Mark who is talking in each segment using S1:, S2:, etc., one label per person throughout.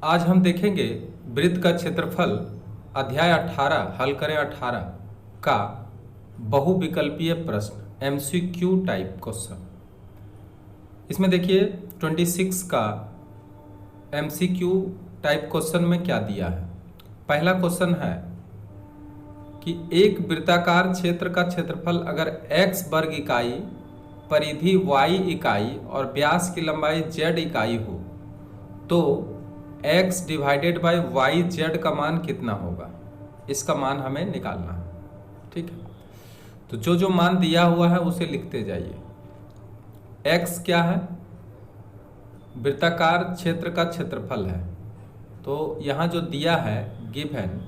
S1: आज हम देखेंगे वृत्त का क्षेत्रफल अध्याय 18 हल करें 18 का बहुविकल्पीय प्रश्न एमसीक्यू टाइप क्वेश्चन। इसमें देखिए 26 का एमसीक्यू टाइप क्वेश्चन में क्या दिया है। पहला क्वेश्चन है कि एक वृत्ताकार क्षेत्र का क्षेत्रफल अगर x वर्ग इकाई, परिधि y इकाई और व्यास की लंबाई z इकाई हो तो x divided by y z का मान कितना होगा। इसका मान हमें निकालना है। ठीक है, तो जो जो मान दिया हुआ है उसे लिखते जाइए। x क्या है? वृत्ताकार क्षेत्र का क्षेत्रफल है। तो यहाँ जो दिया है गिवन,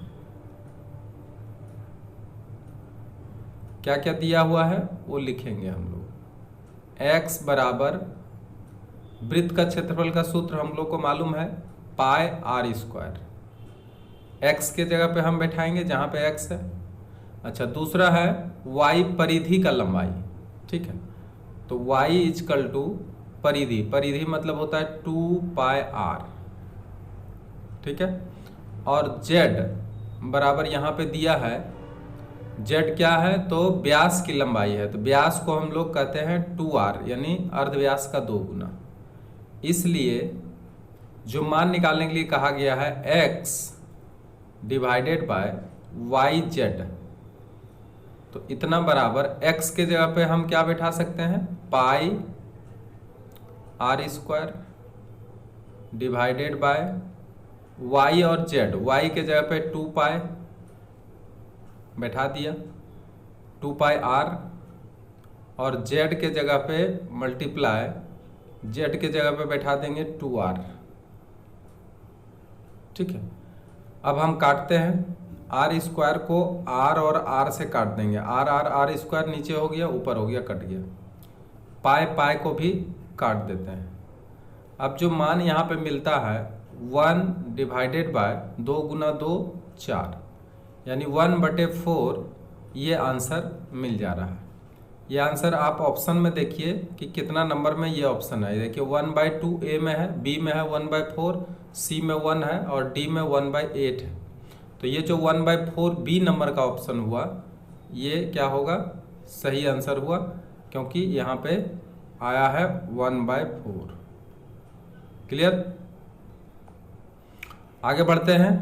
S1: क्या क्या दिया हुआ है वो लिखेंगे हम लोग। x बराबर वृत्त का क्षेत्रफल का सूत्र हम लोग को मालूम है पाई आर स्क्वायर। x के जगह पे हम बैठाएंगे जहाँ पे x है। अच्छा, दूसरा है y परिधि का लंबाई। ठीक है, तो y इजकल टू परिधि, परिधि मतलब होता है 2 पाई आर। ठीक है, और z बराबर यहाँ पे दिया है, z क्या है तो व्यास की लंबाई है, तो व्यास को हम लोग कहते हैं 2r यानी अर्धव्यास का 2 गुना। इसलिए जो मान निकालने के लिए कहा गया है x divided by y z, तो इतना बराबर x के जगह पे हम क्या बैठा सकते हैं pi R square divided by y और z। y के जगह पे 2 पाई बैठा दिया, 2 पाई आर, और z के जगह पे मल्टीप्लाई, z के जगह पे बैठा देंगे 2r। ठीक है, अब हम काटते हैं आर स्क्वायर को r और r से काट देंगे। आर स्क्वायर नीचे हो गया, ऊपर हो गया, कट गया। पाई पाई को भी काट देते हैं। अब जो मान यहाँ पे मिलता है 1 डिवाइडेड बाय 2 गुना 2 4 यानी 1/4, ये आंसर मिल जा रहा है। ये आंसर आप ऑप्शन में देखिए कि कितना नंबर में ये ऑप्शन है। देखिए 1/2 ए में है, बी में है 1/4, सी में 1 है और डी में 1/8 है। तो ये जो 1/4 बी नंबर का ऑप्शन हुआ, ये क्या होगा, सही आंसर हुआ, क्योंकि यहाँ पे आया है 1/4। क्लियर? आगे बढ़ते हैं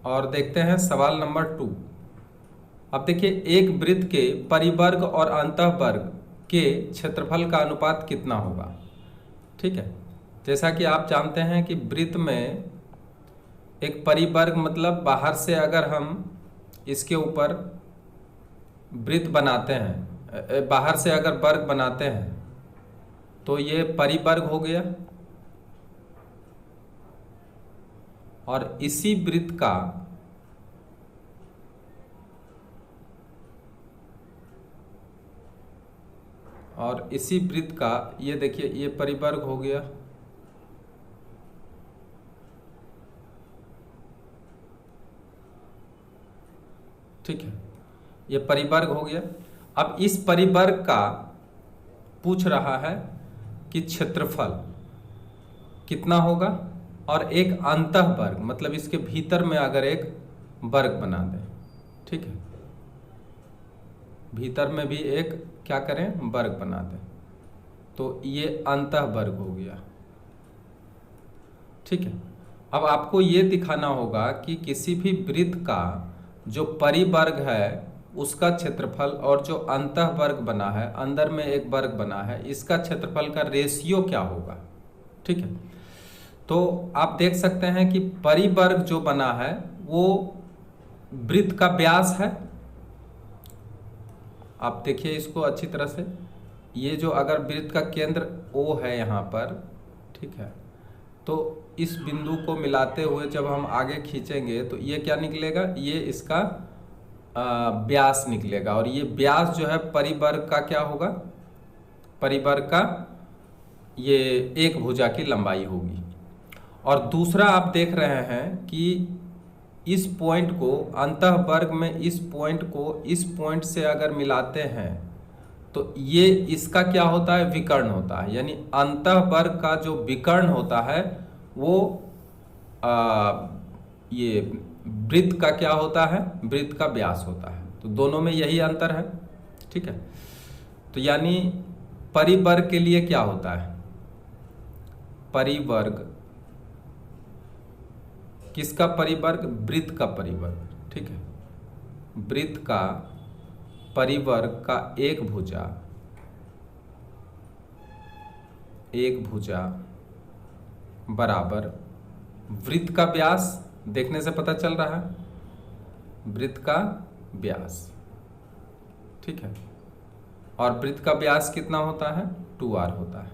S1: और देखते हैं सवाल नंबर 2। अब देखिए एक वृत्त के परिवर्ग और अंतःवर्ग के क्षेत्रफल का अनुपात कितना होगा। ठीक है, जैसा कि आप जानते हैं कि वृत्त में एक परिवर्ग मतलब बाहर से अगर हम इसके ऊपर वृत्त बनाते हैं, बाहर से अगर वर्ग बनाते हैं तो ये परिवर्ग हो गया, और इसी वृत्त का ये देखिए ये परिवर्ग हो गया। ठीक है, ये परिवर्ग हो गया। अब इस परिवर्ग का पूछ रहा है कि क्षेत्रफल कितना होगा, और एक अंतःवर्ग मतलब इसके भीतर में अगर एक वर्ग बना दें। ठीक है, भीतर में भी एक क्या करें वर्ग बना दें, तो ये अंतःवर्ग हो गया। ठीक है, अब आपको ये दिखाना होगा कि किसी भी वृत्त का जो परिवर्ग है उसका क्षेत्रफल और जो अंतःवर्ग बना है, अंदर में एक वर्ग बना है, इसका क्षेत्रफल का रेशियो क्या होगा। ठीक है, तो आप देख सकते हैं कि परिवर्ग जो बना है वो वृत्त का व्यास है। आप देखिए इसको अच्छी तरह से, ये जो अगर वृत्त का केंद्र O है यहाँ पर, ठीक है, तो इस बिंदु को मिलाते हुए जब हम आगे खींचेंगे तो ये क्या निकलेगा, ये इसका व्यास निकलेगा, और ये व्यास जो है परिवर्ग का क्या होगा, परिवर्ग का ये एक भुजा की लंबाई होगी। और दूसरा आप देख रहे हैं कि इस पॉइंट को अंतःवर्ग में इस पॉइंट को इस पॉइंट से अगर मिलाते हैं तो ये इसका क्या होता है, विकर्ण होता है। यानी अंतःवर्ग का जो विकर्ण होता है वो ये वृत्त का क्या होता है, वृत्त का व्यास होता है। तो दोनों में यही अंतर है, ठीक है। तो यानी परिवर्ग के लिए क्या होता है, परिवर्ग किसका परिवर्ग, वृत्त का परिवर्ग, ठीक है। वृत्त का परिवर्ग का एक भुजा बराबर वृत्त का व्यास, देखने से पता चल रहा है, वृत्त का व्यास, ठीक है। और वृत्त का व्यास कितना होता है, 2r होता है,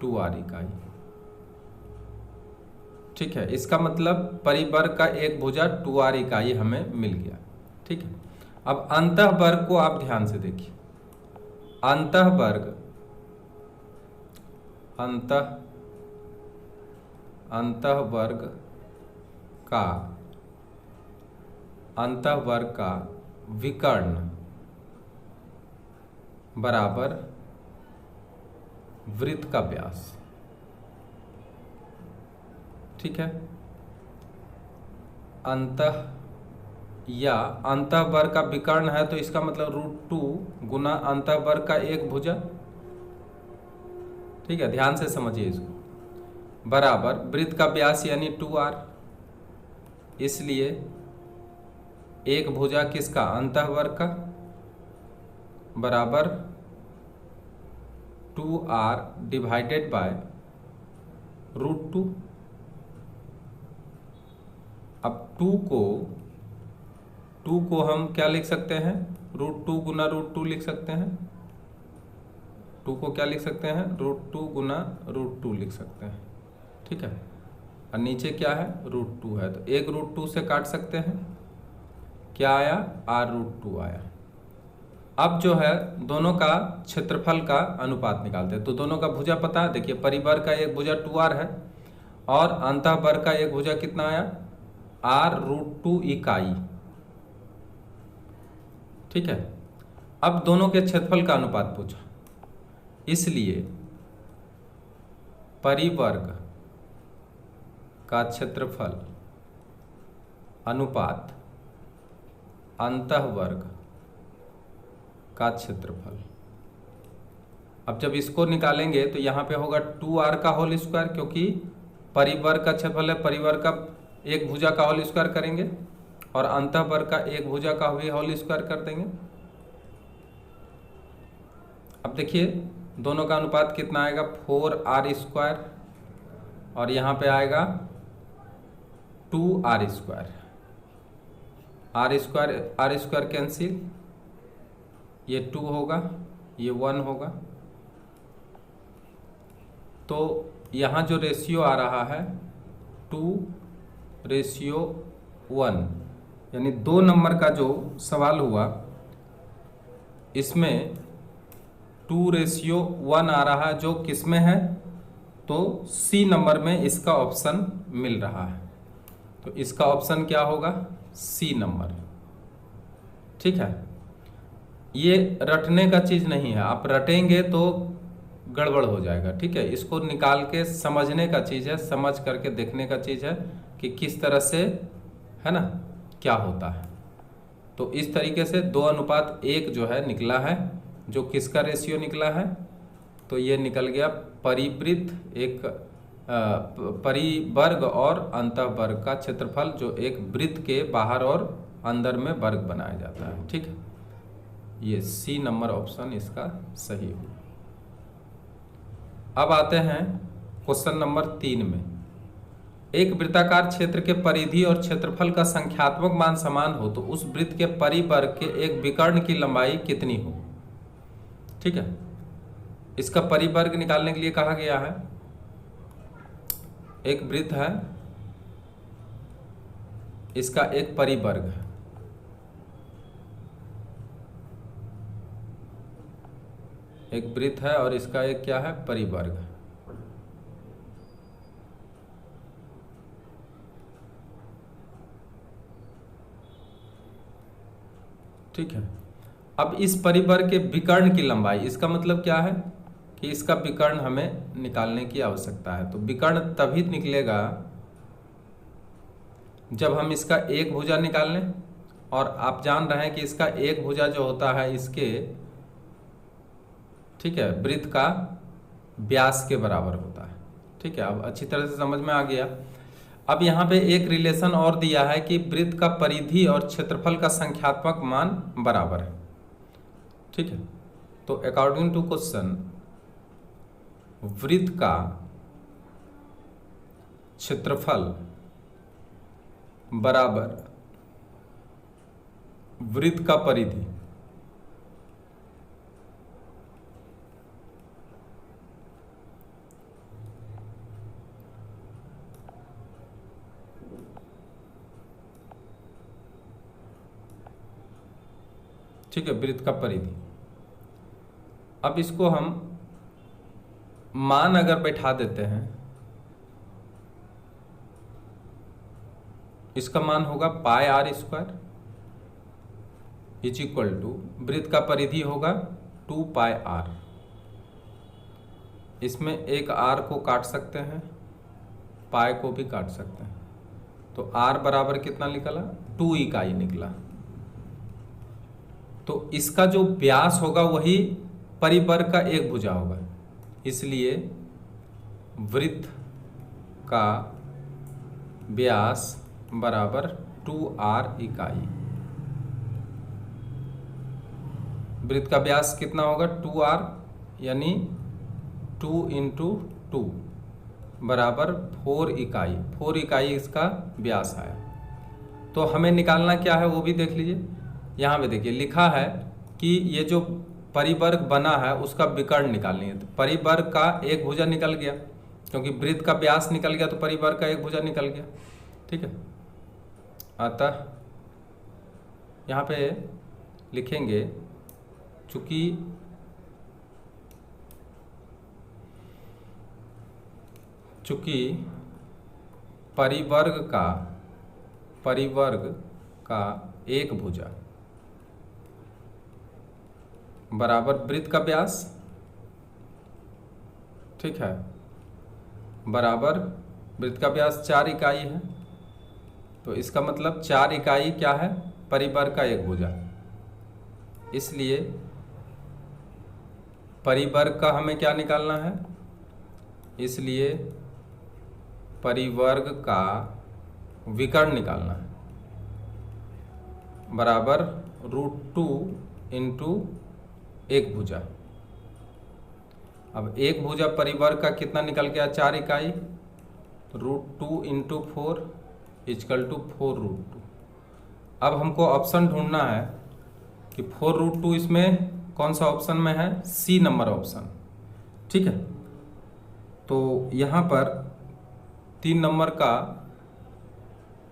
S1: 2r इकाई, ठीक है। इसका मतलब परिवर्ग का एक भुजा 2r इकाई हमें मिल गया, ठीक है। अब अंतःवर्ग को आप ध्यान से देखिए, अंतःवर्ग अंतःवर्ग का विकर्ण बराबर वृत्त का व्यास, ठीक है। अंतःवर्ग का विकर्ण है तो इसका मतलब √2 गुना अंतःवर्ग का एक भुजा, ठीक है। ध्यान से समझिए इसको, बराबर वृत्त का व्यास यानी 2r, इसलिए एक भुजा किसका, अंतःवर्ग का, बराबर 2r डिवाइडेड बाय √2। अब 2 को हम क्या लिख सकते हैं, √2 गुना √2 लिख सकते हैं, 2 को क्या लिख सकते हैं, √2 गुना √2 लिख सकते हैं, ठीक है। और नीचे क्या है, √2 है, तो एक √2 से काट सकते हैं, क्या आया, r√2 आया। अब जो है दोनों का क्षेत्रफल का अनुपात निकालते हैं। तो दोनों का भुजा पता है, देखिए परिवर्ग का एक भुजा 2r है और अंतःवर्ग का एक भुजा कितना आया, r√2 इकाई, ठीक है। अब दोनों के क्षेत्रफल का अनुपात पूछा, इसलिए परिवर्ग का क्षेत्रफल अनुपात अंतःवर्ग का क्षेत्रफल। अब जब इसको निकालेंगे तो यहाँ पे होगा 2r का होल स्क्वायर, क्योंकि परिवर्ग का क्षेत्रफल है, परिवर्ग का एक भुजा का होल स्क्वायर करेंगे और अंतःवर्ग का एक भुजा का भी होल स्क्वायर कर देंगे। अब देखिए दोनों का अनुपात कितना आएगा, 4r² और यहाँ पे आएगा 2r², r² कैंसिल, ये 2 होगा, ये 1 होगा। तो यहाँ जो रेशियो आ रहा है 2:1, यानी 2 नंबर का जो सवाल हुआ इसमें 2:1 आ रहा है, जो किस में है, तो सी नंबर में इसका ऑप्शन मिल रहा है। तो इसका ऑप्शन क्या होगा, सी नंबर, ठीक है। ये रटने का चीज़ नहीं है, आप रटेंगे तो गड़बड़ हो जाएगा, ठीक है। इसको निकाल के समझने का चीज़ है, समझ करके देखने का चीज़ है कि किस तरह से, है ना, क्या होता है। तो इस तरीके से 2:1 जो है निकला है, जो किसका रेशियो निकला है, तो ये निकल गया परिवृत्त, एक परिवर्ग और अंतःवर्ग का क्षेत्रफल, जो एक वृत्त के बाहर और अंदर में वर्ग बनाया जाता है, ठीक है। ये सी नंबर ऑप्शन इसका सही हुआ। अब आते हैं क्वेश्चन नंबर 3 में। एक वृत्ताकार क्षेत्र के परिधि और क्षेत्रफल का संख्यात्मक मान समान हो तो उस वृत्त के परिवर्ग के एक विकर्ण की लंबाई कितनी हो, ठीक है। इसका परिवर्ग निकालने के लिए कहा गया है, एक वृत्त है, इसका एक परिवर्ग है, एक वृत्त है और इसका एक क्या है, परिवर्ग है। ठीक है। अब इस परिवर्ग के विकर्ण की लंबाई, इसका मतलब क्या है कि इसका विकर्ण हमें निकालने की आवश्यकता है। तो विकर्ण तभी निकलेगा जब हम इसका एक भुजा निकाल लें, और आप जान रहे हैं कि इसका एक भुजा जो होता है इसके, ठीक है, वृत्त का व्यास के बराबर होता है। ठीक है, अब अच्छी तरह से समझ में आ गया। अब यहाँ पे एक रिलेशन और दिया है कि वृत्त का परिधि और क्षेत्रफल का संख्यात्मक मान बराबर है। ठीक है, तो अकॉर्डिंग टू क्वेश्चन, वृत्त का क्षेत्रफल बराबर वृत्त का परिधि, ठीक है, वृत्त का परिधि। अब इसको हम मान अगर बैठा देते हैं, इसका मान होगा pi R square is equal to, वृत्त का परिधि होगा 2 पाई आर। इसमें एक आर को काट सकते हैं, पाई को भी काट सकते हैं, तो आर बराबर कितना निकला, 2 इकाई निकला। तो इसका जो व्यास होगा वही परिवर्ग का एक भुजा होगा, इसलिए वृत्त का व्यास बराबर 2r इकाई। वृत्त का व्यास कितना होगा, 2r, यानी 2 इंटू 2 बराबर 4 इकाई। 4 इकाई इसका व्यास आया। तो हमें निकालना क्या है वो भी देख लीजिए। यहाँ पे देखिए लिखा है कि ये जो परिवर्ग बना है उसका विकर्ण निकालनी है। तो परिवर्ग का एक भुजा निकल गया, क्योंकि वृत्त का व्यास निकल गया तो परिवर्ग का एक भुजा निकल गया। ठीक है, अतः यहाँ पे लिखेंगे चूंकि परिवर्ग का एक भुजा बराबर वृत्त का व्यास, ठीक है, बराबर वृत्त का व्यास 4 इकाई है, तो इसका मतलब 4 इकाई क्या है, परिवर्ग का एक भुजा। इसलिए परिवर्ग का हमें क्या निकालना है, इसलिए परिवर्ग का विकर्ण निकालना है, बराबर √2 इंटू एक भुजा। अब एक भुजा परिवर्ग का कितना निकल गया, 4 इकाई, √2 इंटू 4 इजकल टू 4√2। अब हमको ऑप्शन ढूंढना है कि 4√2 इसमें कौन सा ऑप्शन में है, सी नंबर ऑप्शन। ठीक है, तो यहाँ पर 3 नंबर का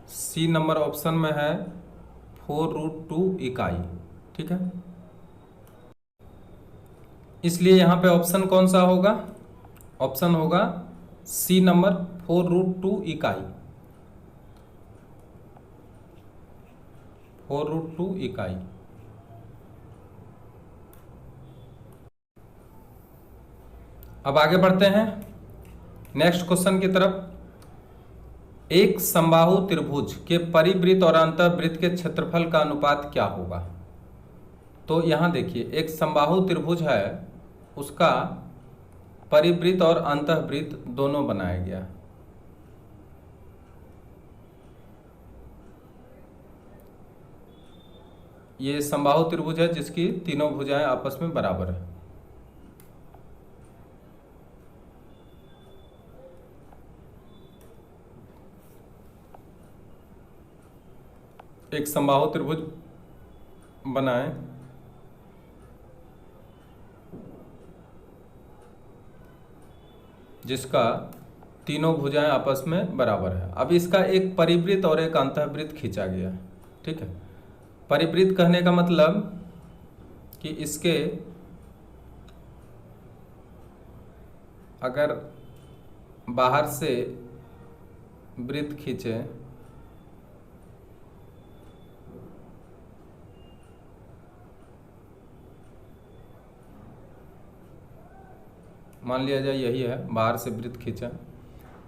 S1: सी नंबर ऑप्शन में है 4√2 इकाई। ठीक है, इसलिए यहाँ पे ऑप्शन कौन सा होगा, ऑप्शन होगा सी नंबर 4√2 इकाई, 4√2 इकाई। अब आगे बढ़ते हैं नेक्स्ट क्वेश्चन की तरफ। एक समबाहु त्रिभुज के परिवृत्त और अंतःवृत्त के क्षेत्रफल का अनुपात क्या होगा। तो यहां देखिए एक समबाहु त्रिभुज है, उसका परिवृत्त और अंतःवृत्त दोनों बनाया गया। ये समबाहु त्रिभुज है जिसकी तीनों भुजाएं आपस में बराबर है। एक समबाहु त्रिभुज बनाएं जिसका तीनों भुजाएं आपस में बराबर है। अब इसका एक परिवृत्त और एक अंतःवृत्त खींचा गया। ठीक है, परिवृत्त कहने का मतलब कि इसके अगर बाहर से वृत्त खींचे मान लिया जाए यही है, बाहर से वृत्त खींचा,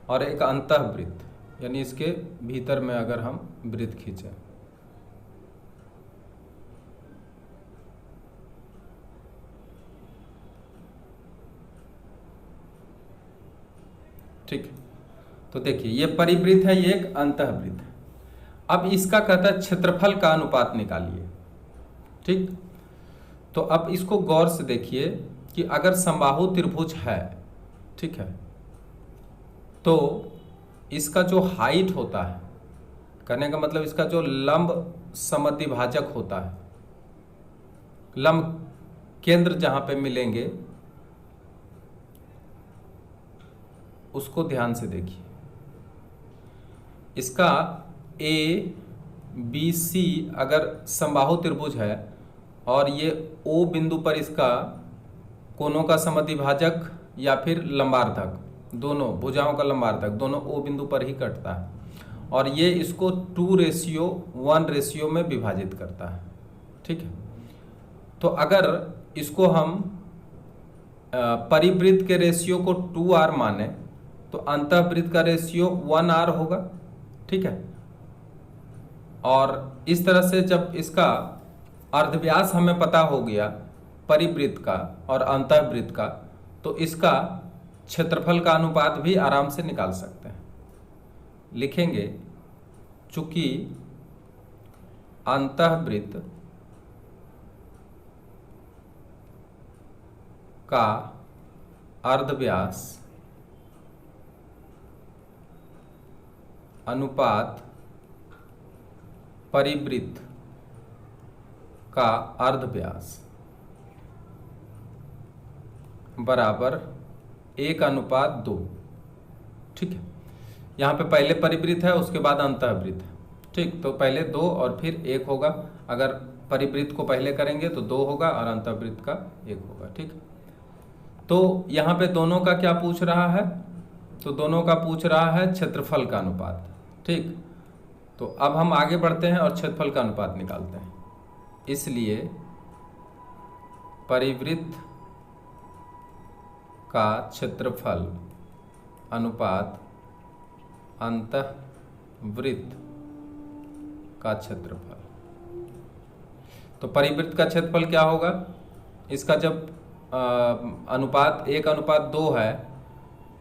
S1: और एक अंतःवृत्त, यानी इसके भीतर में अगर हम वृत्त खींचें। ठीक, तो देखिए ये परिवृत्त है, ये एक अंतःवृत्त है। अब इसका कहता है क्षेत्रफल का अनुपात निकालिए। ठीक, तो अब इसको गौर से देखिए कि अगर समबाहु त्रिभुज है, ठीक है, तो इसका जो हाइट होता है, कहने का मतलब इसका जो लंब समद्विभाजक होता है, लंब केंद्र जहां पे मिलेंगे उसको ध्यान से देखिए। इसका ए बी सी अगर समबाहु त्रिभुज है और ये ओ बिंदु पर इसका कोनों का समद्विभाजक या फिर लंबार्धक, दोनों भुजाओं का लंबार्धक दोनों ओ बिंदु पर ही कटता है, और ये इसको 2:1 में विभाजित करता है। ठीक है, तो अगर इसको हम परिवृत्त के रेशियो को 2r माने तो अंतःवृत्त का रेशियो 1r होगा। ठीक है, और इस तरह से जब इसका अर्धव्यास हमें पता हो गया परिवृत्त का और अंतःवृत्त का, तो इसका क्षेत्रफल का अनुपात भी आराम से निकाल सकते हैं। लिखेंगे चूंकि अंतःवृत्त का अर्धव्यास अनुपात परिवृत्त का अर्धव्यास बराबर 1:2। ठीक है, यहाँ पे पहले परिवृत्त है उसके बाद अंतःवृत्त है। ठीक, तो पहले 2 और फिर 1 होगा। अगर परिवृत्त को पहले करेंगे तो 2 होगा और अंतःवृत्त का 1 होगा। ठीक, तो यहाँ पे दोनों का क्या पूछ रहा है? तो दोनों का पूछ रहा है क्षेत्रफल का अनुपात। ठीक, तो अब हम आगे बढ़ते हैं और क्षेत्रफल का अनुपात निकालते हैं। इसलिए परिवृत्त का क्षेत्रफल अनुपात अंतःवृत्त का क्षेत्रफल। तो परिवृत्त का क्षेत्रफल क्या होगा? इसका जब अनुपात 1:2 है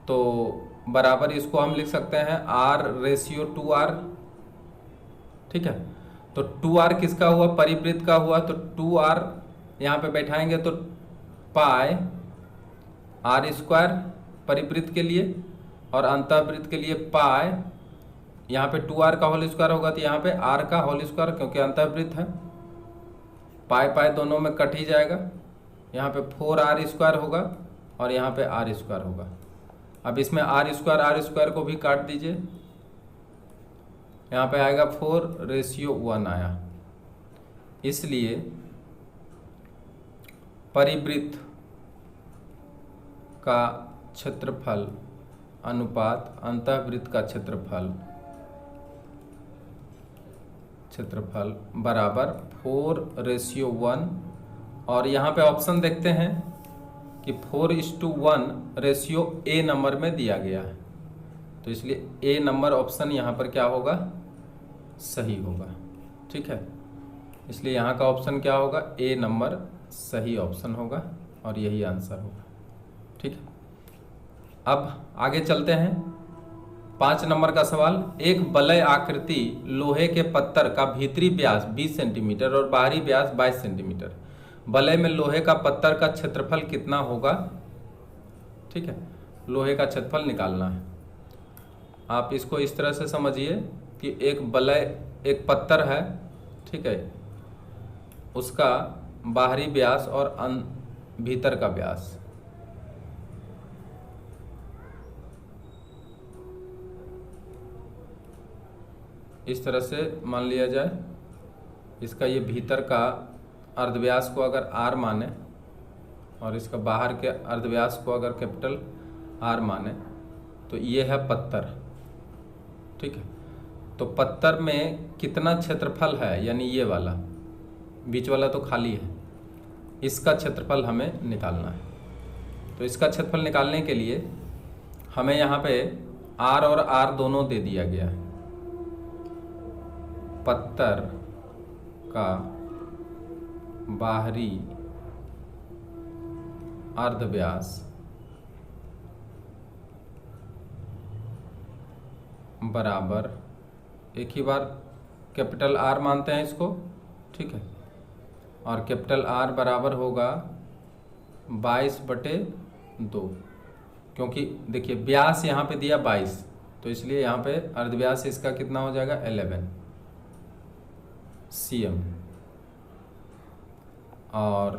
S1: तो बराबर इसको हम लिख सकते हैं r/2r। ठीक है, तो 2r किसका हुआ? परिवृत्त का हुआ, तो 2r यहाँ पे बैठाएंगे तो पाई r² परिवृत्त के लिए, और अंतःवृत्त के लिए पाई, यहाँ पे 2r का होल स्क्वायर होगा तो यहाँ पे r का होल स्क्वायर, क्योंकि अंतःवृत्त है। पाई पाई दोनों में कट ही जाएगा, यहाँ पे 4r² होगा और यहाँ पे r² होगा। अब इसमें r² को भी काट दीजिए, यहाँ पे आएगा 4:1 आया। इसलिए परिवृत्त का क्षेत्रफल अनुपात अंतःवृत्त का क्षेत्रफल बराबर 4:1, और यहाँ पे ऑप्शन देखते हैं कि 4:1 रेशियो ए नंबर में दिया गया है, तो इसलिए ए नंबर ऑप्शन यहाँ पर क्या होगा? सही होगा। ठीक है, इसलिए यहाँ का ऑप्शन क्या होगा? ए नंबर सही ऑप्शन होगा और यही आंसर होगा। ठीक है, अब आगे चलते हैं। 5 नंबर का सवाल, एक वलय आकृति लोहे के पत्तर का भीतरी व्यास 20 सेंटीमीटर और बाहरी व्यास 22 सेंटीमीटर, वलय में लोहे का पत्तर का क्षेत्रफल कितना होगा? ठीक है, लोहे का क्षेत्रफल निकालना है। आप इसको इस तरह से समझिए कि एक वलय, एक पत्तर है, ठीक है, उसका बाहरी व्यास और भीतर का व्यास, इस तरह से मान लिया जाए। इसका ये भीतर का अर्धव्यास को अगर r माने और इसका बाहर के अर्धव्यास को अगर कैपिटल R माने, तो ये है पत्तर। ठीक है, तो पत्तर में कितना क्षेत्रफल है, यानी ये वाला, बीच वाला तो खाली है, इसका क्षेत्रफल हमें निकालना है। तो इसका क्षेत्रफल निकालने के लिए हमें यहाँ पे आर और आर दोनों दे दिया गया है। पत्तर का बाहरी अर्धव्यास बराबर, एक ही बार कैपिटल आर मानते हैं इसको, ठीक है, और कैपिटल आर बराबर होगा 22/2, क्योंकि देखिए व्यास यहाँ पे दिया 22, तो इसलिए यहाँ पे अर्धव्यास इसका कितना हो जाएगा 11 cm, और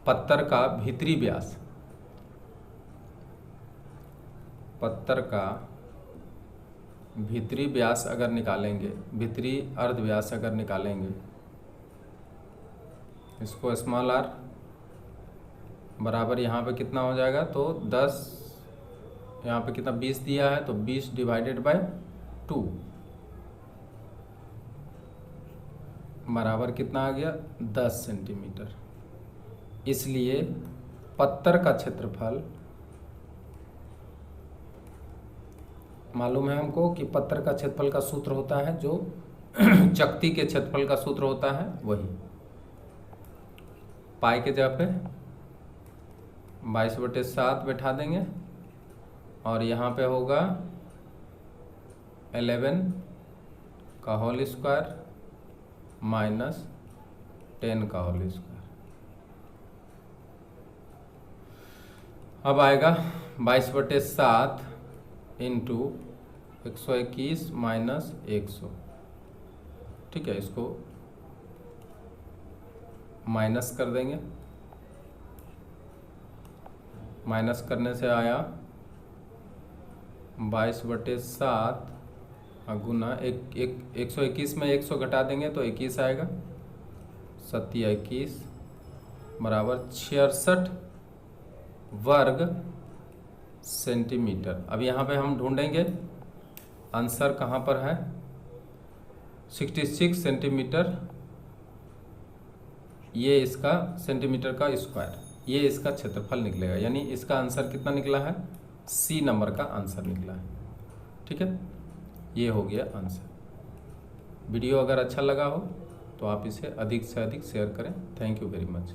S1: पत्तर का भीतरी व्यास, पत्तर का भीतरी व्यास अगर निकालेंगे, भीतरी अर्धव्यास अगर निकालेंगे, इसको स्मॉल आर बराबर यहाँ पे कितना हो जाएगा, तो 10, यहाँ पे कितना 20 दिया है, तो 20 डिवाइडेड बाय 2 बराबर कितना आ गया 10 सेंटीमीटर। इसलिए पत्तर का क्षेत्रफल मालूम है हमको कि पत्तर का क्षेत्रफल का सूत्र होता है जो चकती के क्षेत्रफल का सूत्र होता है, वही पाई के जगह पे 22/7 बैठा देंगे, और यहाँ पे होगा 11 का होल स्क्वायर माइनस 10 का होल स्क्वायर। अब आएगा 22/7 इंटू 121 माइनस 100, ठीक है, इसको माइनस कर देंगे, माइनस करने से आया 22/7 गुना 121 में 100 घटा देंगे तो 21 आएगा, 7×21 बराबर 66 वर्ग सेंटीमीटर। अब यहाँ पे हम ढूंढेंगे आंसर कहाँ पर है, 66 सेंटीमीटर, ये इसका सेंटीमीटर का स्क्वायर, ये इसका क्षेत्रफल निकलेगा, यानी इसका आंसर कितना निकला है, सी नंबर का आंसर निकला है, ठीक है, ये हो गया आंसर। वीडियो अगर अच्छा लगा हो तो आप इसे अधिक से अधिक शेयर करें। Thank you very much.